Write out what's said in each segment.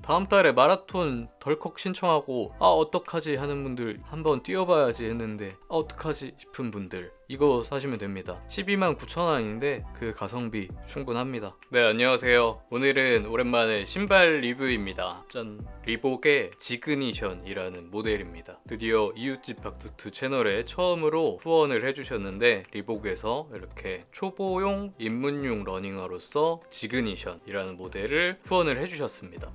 다음 달에 마라톤 덜컥 신청하고 어떡하지 하는 분들, 한번 뛰어봐야지 했는데 어떡하지 싶은 분들, 이거 사시면 됩니다. 129,000원인데 그 가성비 충분합니다. 네, 안녕하세요. 오늘은 오랜만에 신발 리뷰입니다. 짠! 리복의 지그니션이라는 모델입니다. 드디어 이웃집 박두투 채널에 처음으로 후원을 해주셨는데, 리복에서 이렇게 초보용 입문용 러닝화로서 지그니션이라는 모델을 후원을 해주셨습니다.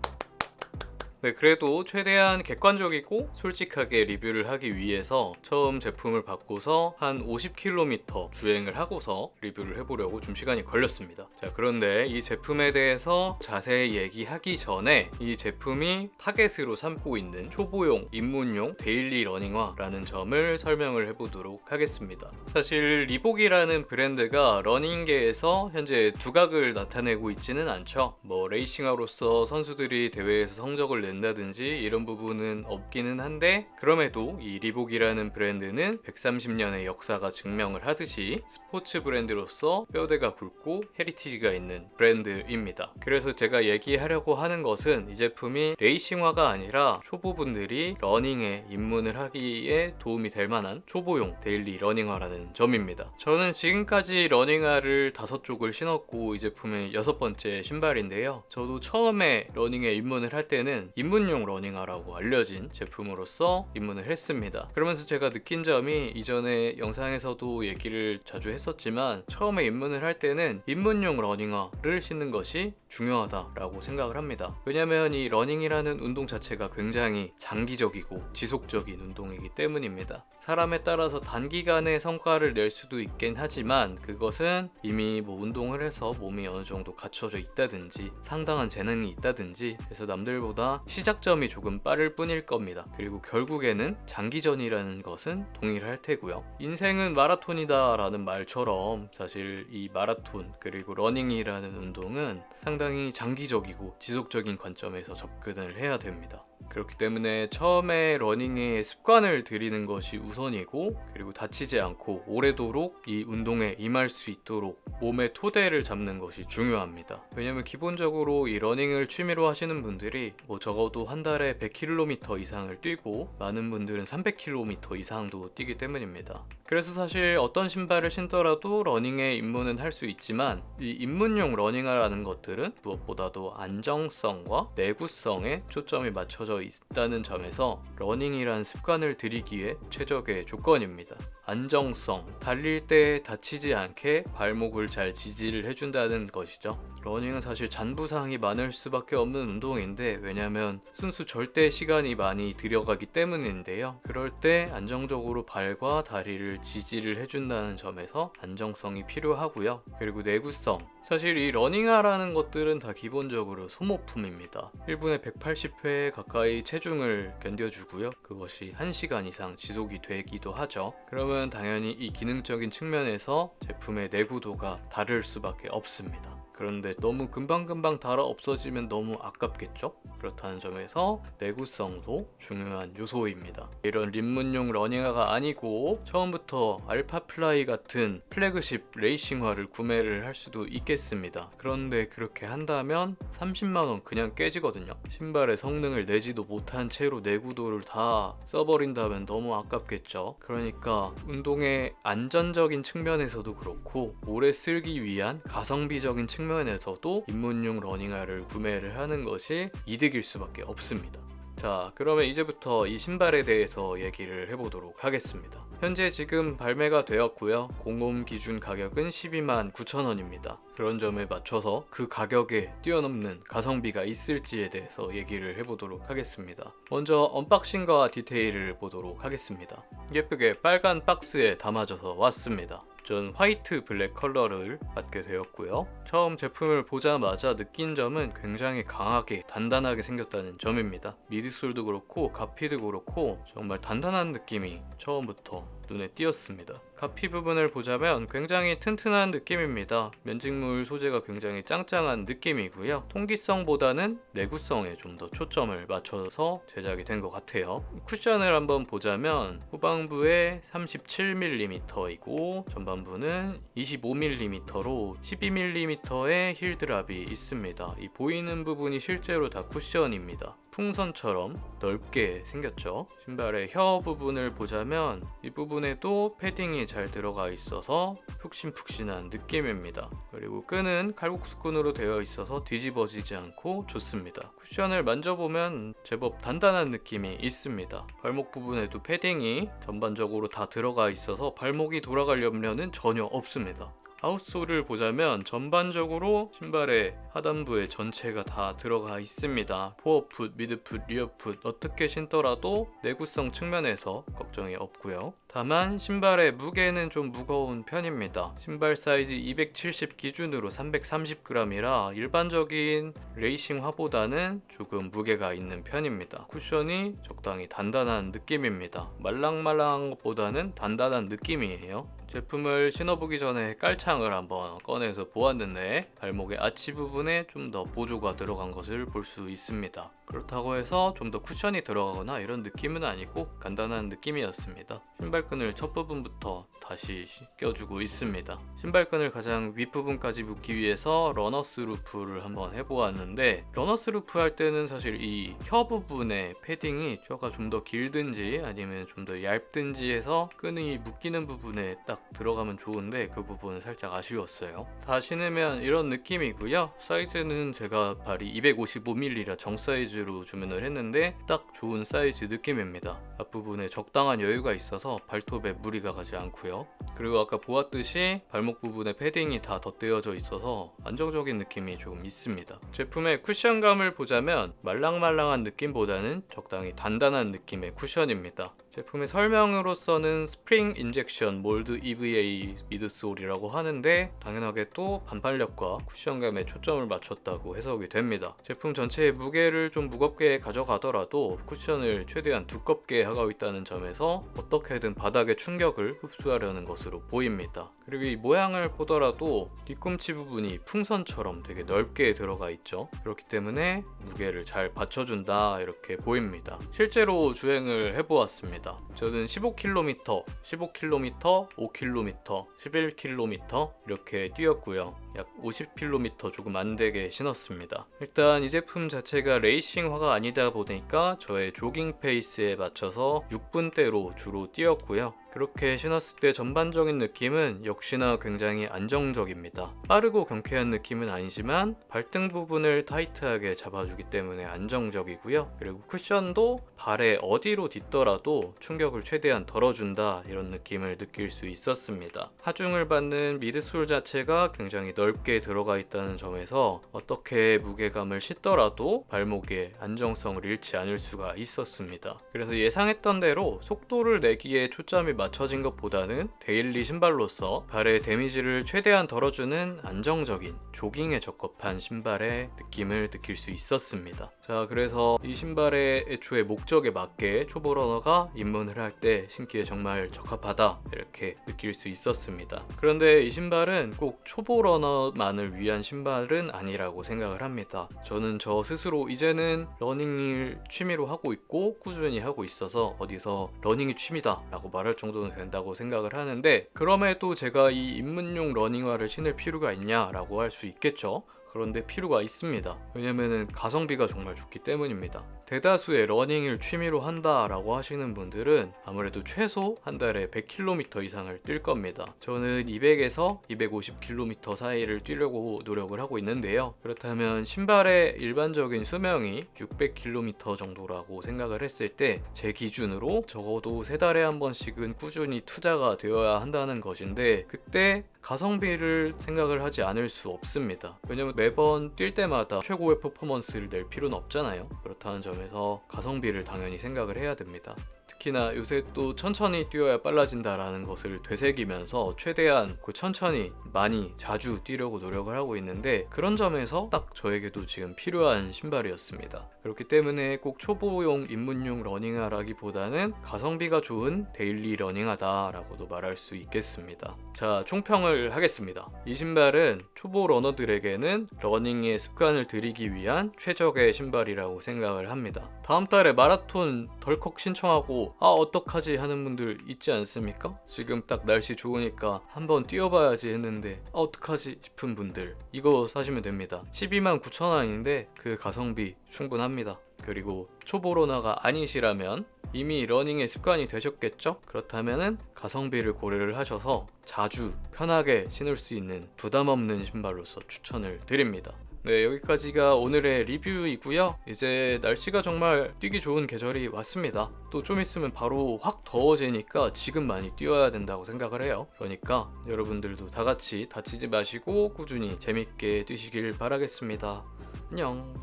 네, 그래도 최대한 객관적이고 솔직하게 리뷰를 하기 위해서 처음 제품을 받고서 한 50km 주행을 하고서 리뷰를 해보려고 좀 시간이 걸렸습니다. 자, 그런데 이 제품에 대해서 자세히 얘기하기 전에 이 제품이 타겟으로 삼고 있는 초보용, 입문용 데일리 러닝화라는 점을 설명을 해보도록 하겠습니다. 사실 리복이라는 브랜드가 러닝계에서 현재 두각을 나타내고 있지는 않죠. 뭐 레이싱화로서 선수들이 대회에서 성적을 낸다든지 이런 부분은 없기는 한데, 그럼에도 이 리복이라는 브랜드는 130년의 역사가 증명을 하듯이 스포츠 브랜드로서 뼈대가 굵고 헤리티지가 있는 브랜드입니다. 그래서 제가 얘기하려고 하는 것은 이 제품이 레이싱화가 아니라 초보분들이 러닝에 입문을 하기에 도움이 될 만한 초보용 데일리 러닝화라는 점입니다. 저는 지금까지 러닝화를 5쪽을 신었고 이 제품은 6번째 신발인데요. 저도 처음에 러닝에 입문을 할 때는 입문용 러닝화라고 알려진 제품으로서 입문을 했습니다. 그러면서 제가 느낀 점이, 이전에 영상에서도 얘기를 자주 했었지만 처음에 입문을 할 때는 입문용 러닝화를 신는 것이 중요하다라고 생각을 합니다. 왜냐면 이 러닝이라는 운동 자체가 굉장히 장기적이고 지속적인 운동이기 때문입니다. 사람에 따라서 단기간에 성과를 낼 수도 있긴 하지만 그것은 이미 운동을 해서 몸이 어느 정도 갖춰져 있다든지 상당한 재능이 있다든지 해서 남들보다 시작점이 조금 빠를 뿐일 겁니다. 그리고 결국에는 장기전이라는 것은 동일할 테고요. 인생은 마라톤이다 라는 말처럼 사실 이 마라톤 그리고 러닝이라는 운동은 상당히 장기적이고 지속적인 관점에서 접근을 해야 됩니다. 그렇기 때문에 처음에 러닝에 습관을 들이는 것이 우선이고, 그리고 다치지 않고 오래도록 이 운동에 임할 수 있도록 몸의 토대를 잡는 것이 중요합니다. 왜냐면 기본적으로 이 러닝을 취미로 하시는 분들이 적어도 한 달에 100km 이상을 뛰고, 많은 분들은 300km 이상도 뛰기 때문입니다. 그래서 사실 어떤 신발을 신더라도 러닝에 입문은 할 수 있지만, 이 입문용 러닝화라는 것들은 무엇보다도 안정성과 내구성에 초점이 맞춰져 있다는 점에서 러닝이란 습관을 들이기에 최적의 조건입니다. 안정성, 달릴 때 다치지 않게 발목을 잘 지지를 해준다는 것이죠. 러닝은 사실 잔부상이 많을 수밖에 없는 운동인데, 왜냐면 순수 절대 시간이 많이 들여가기 때문인데요. 그럴 때 안정적으로 발과 다리를 지지를 해준다는 점에서 안정성이 필요하고요. 그리고 내구성, 사실 이 러닝화라는 것들은 다 기본적으로 소모품입니다. 1분에 180회 가까이 체중을 견뎌주고요. 그것이 1시간 이상 지속이 되기도 하죠. 그러면 당연히 이 기능적인 측면에서 제품의 내구도가 다를 수밖에 없습니다. 그런데 너무 금방금방 닳아 없어지면 너무 아깝겠죠? 그렇다는 점에서 내구성도 중요한 요소입니다. 이런 입문용 러닝화가 아니고 처음부터 알파플라이 같은 플래그십 레이싱화를 구매를 할 수도 있겠습니다. 그런데 그렇게 한다면 30만원 그냥 깨지거든요. 신발의 성능을 내지도 못한 채로 내구도를 다 써버린다면 너무 아깝겠죠. 그러니까 운동의 안전적인 측면에서도 그렇고, 오래 쓰기 위한 가성비적인 측면에서도 입문용 러닝화를 구매를 하는 것이 이득일 수밖에 없습니다. 자, 그러면 이제부터 이 신발에 대해서 얘기를 해보도록 하겠습니다. 현재 지금 발매가 되었고요. 공홈 기준 가격은 129,000원입니다. 그런 점에 맞춰서 그 가격에 뛰어넘는 가성비가 있을지에 대해서 얘기를 해보도록 하겠습니다. 먼저 언박싱과 디테일을 보도록 하겠습니다. 예쁘게 빨간 박스에 담아져서 왔습니다. 전 화이트 블랙 컬러를 받게 되었고요. 처음 제품을 보자마자 느낀 점은 굉장히 강하게 단단하게 생겼다는 점입니다. 미드솔도 그렇고 가피도 그렇고 정말 단단한 느낌이 처음부터 눈에 띄었습니다. 가피 부분을 보자면 굉장히 튼튼한 느낌입니다. 면직물 소재가 굉장히 짱짱한 느낌이고요. 통기성보다는 내구성에 좀 더 초점을 맞춰서 제작이 된 것 같아요. 쿠션을 한번 보자면 후방부에 37mm이고 전반부는 25mm로 12mm의 힐 드랍이 있습니다. 이 보이는 부분이 실제로 다 쿠션입니다. 풍선처럼 넓게 생겼죠. 신발의 혀 부분을 보자면 이 부분에도 패딩이 잘 들어가 있어서 푹신푹신한 느낌입니다. 그리고 끈은 칼국수 끈으로 되어 있어서 뒤집어지지 않고 좋습니다. 쿠션을 만져보면 제법 단단한 느낌이 있습니다. 발목 부분에도 패딩이 전반적으로 다 들어가 있어서 발목이 돌아갈 염려는 전혀 없습니다. 아웃솔을 보자면 전반적으로 신발의 하단부에 전체가 다 들어가 있습니다. 포어풋, 미드풋, 리어풋 어떻게 신더라도 내구성 측면에서 걱정이 없고요. 다만 신발의 무게는 좀 무거운 편입니다. 신발 사이즈 270 기준으로 330g이라 일반적인 레이싱화보다는 조금 무게가 있는 편입니다. 쿠션이 적당히 단단한 느낌입니다. 말랑말랑한 것보다는 단단한 느낌이에요. 제품을 신어보기 전에 깔창을 한번 꺼내서 보았는데 발목의 아치 부분에 좀 더 보조가 들어간 것을 볼 수 있습니다. 그렇다고 해서 좀 더 쿠션이 들어가거나 이런 느낌은 아니고 간단한 느낌이었습니다. 신발끈을 첫 부분부터 다시 껴주고 있습니다. 신발끈을 가장 윗부분까지 묶기 위해서 러너스 루프를 한번 해보았는데 러너스 루프 할 때는 사실 이 혀 부분에 패딩이 혀가 좀 더 길든지 아니면 좀 더 얇든지 해서 끈이 묶이는 부분에 딱 들어가면 좋은데 그 부분은 살짝 아쉬웠어요. 다 신으면 이런 느낌이고요. 사이즈는 제가 발이 255mm라 정 사이즈로 주문을 했는데 딱 좋은 사이즈 느낌입니다. 앞부분에 적당한 여유가 있어서 발톱에 무리가 가지 않고요. 그리고 아까 보았듯이 발목 부분에 패딩이 다 덧대어져 있어서 안정적인 느낌이 조금 있습니다. 제품의 쿠션감을 보자면 말랑말랑한 느낌보다는 적당히 단단한 느낌의 쿠션입니다. 제품의 설명으로서는 스프링 인젝션 몰드 EVA 미드솔이라고 하는데 당연하게 또 반팔력과 쿠션감에 초점을 맞췄다고 해석이 됩니다. 제품 전체의 무게를 좀 무겁게 가져가더라도 쿠션을 최대한 두껍게 하고 있다는 점에서 어떻게든 바닥의 충격을 흡수하려는 것으로 보입니다. 그리고 이 모양을 보더라도 뒤꿈치 부분이 풍선처럼 되게 넓게 들어가 있죠. 그렇기 때문에 무게를 잘 받쳐준다 이렇게 보입니다. 실제로 주행을 해보았습니다. 저는 15km, 15km, 5km, 11km 이렇게 뛰었고요. 약 50km 조금 안 되게 신었습니다. 일단 이 제품 자체가 레이싱화가 아니다 보니까 저의 조깅 페이스에 맞춰서 6분대로 주로 뛰었고요. 그렇게 신었을 때 전반적인 느낌은 역시나 굉장히 안정적입니다. 빠르고 경쾌한 느낌은 아니지만 발등 부분을 타이트하게 잡아주기 때문에 안정적이고요. 그리고 쿠션도 발에 어디로 딛더라도 충격을 최대한 덜어준다 이런 느낌을 느낄 수 있었습니다. 하중을 받는 미드솔 자체가 굉장히 넓게 들어가 있다는 점에서 어떻게 무게감을 싣더라도 발목에 안정성을 잃지 않을 수가 있었습니다. 그래서 예상했던 대로 속도를 내기에 초점이 맞춰진 것보다는 데일리 신발로서 발의 데미지를 최대한 덜어주는 안정적인 조깅에 적합한 신발의 느낌을 느낄 수 있었습니다. 자, 그래서 이 신발의 애초에 목적에 맞게 초보 러너가 입문을 할 때 신기에 정말 적합하다 이렇게 느낄 수 있었습니다. 그런데 이 신발은 꼭 초보 러너만을 위한 신발은 아니라고 생각을 합니다. 저는 저 스스로 이제는 러닝을 취미로 하고 있고 꾸준히 하고 있어서 어디서 러닝이 취미다 라고 말할 정도는 된다고 생각을 하는데 그럼에도 제가 이 입문용 러닝화를 신을 필요가 있냐라고 할 수 있겠죠. 그런데 필요가 있습니다. 왜냐면은 가성비가 정말 좋기 때문입니다. 대다수의 러닝을 취미로 한다라고 하시는 분들은 아무래도 최소 한 달에 100km 이상을 뛸 겁니다. 저는 200에서 250km 사이를 뛰려고 노력을 하고 있는데요. 그렇다면 신발의 일반적인 수명이 600km 정도라고 생각을 했을 때 제 기준으로 적어도 3달에 한 번씩은 꾸준히 투자가 되어야 한다는 것인데 그때 가성비를 생각을 하지 않을 수 없습니다. 왜냐면 매번 뛸 때마다 최고의 퍼포먼스를 낼 필요는 없잖아요. 그렇다는 점에서 가성비를 당연히 생각을 해야 됩니다. 특히나 요새 또 천천히 뛰어야 빨라진다라는 것을 되새기면서 최대한 그 천천히 많이 자주 뛰려고 노력을 하고 있는데, 그런 점에서 딱 저에게도 지금 필요한 신발이었습니다. 그렇기 때문에 꼭 초보용 입문용 러닝화라기보다는 가성비가 좋은 데일리 러닝화다라고도 말할 수 있겠습니다. 자, 총평을 하겠습니다. 이 신발은 초보 러너들에게는 러닝의 습관을 들이기 위한 최적의 신발이라고 생각을 합니다. 다음 달에 마라톤 덜컥 신청하고 어떡하지 하는 분들 있지 않습니까? 지금 딱 날씨 좋으니까 한번 뛰어봐야지 했는데 어떡하지 싶은 분들, 이거 사시면 됩니다. 129,000원인데 그 가성비 충분합니다. 그리고 초보 러너가 아니시라면 이미 러닝의 습관이 되셨겠죠? 그렇다면은 가성비를 고려를 하셔서 자주 편하게 신을 수 있는 부담 없는 신발로서 추천을 드립니다. 네, 여기까지가 오늘의 리뷰이고요. 이제 날씨가 정말 뛰기 좋은 계절이 왔습니다. 또 좀 있으면 바로 확 더워지니까 지금 많이 뛰어야 된다고 생각을 해요. 그러니까 여러분들도 다 같이 다치지 마시고 꾸준히 재밌게 뛰시길 바라겠습니다. 안녕.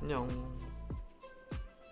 안녕.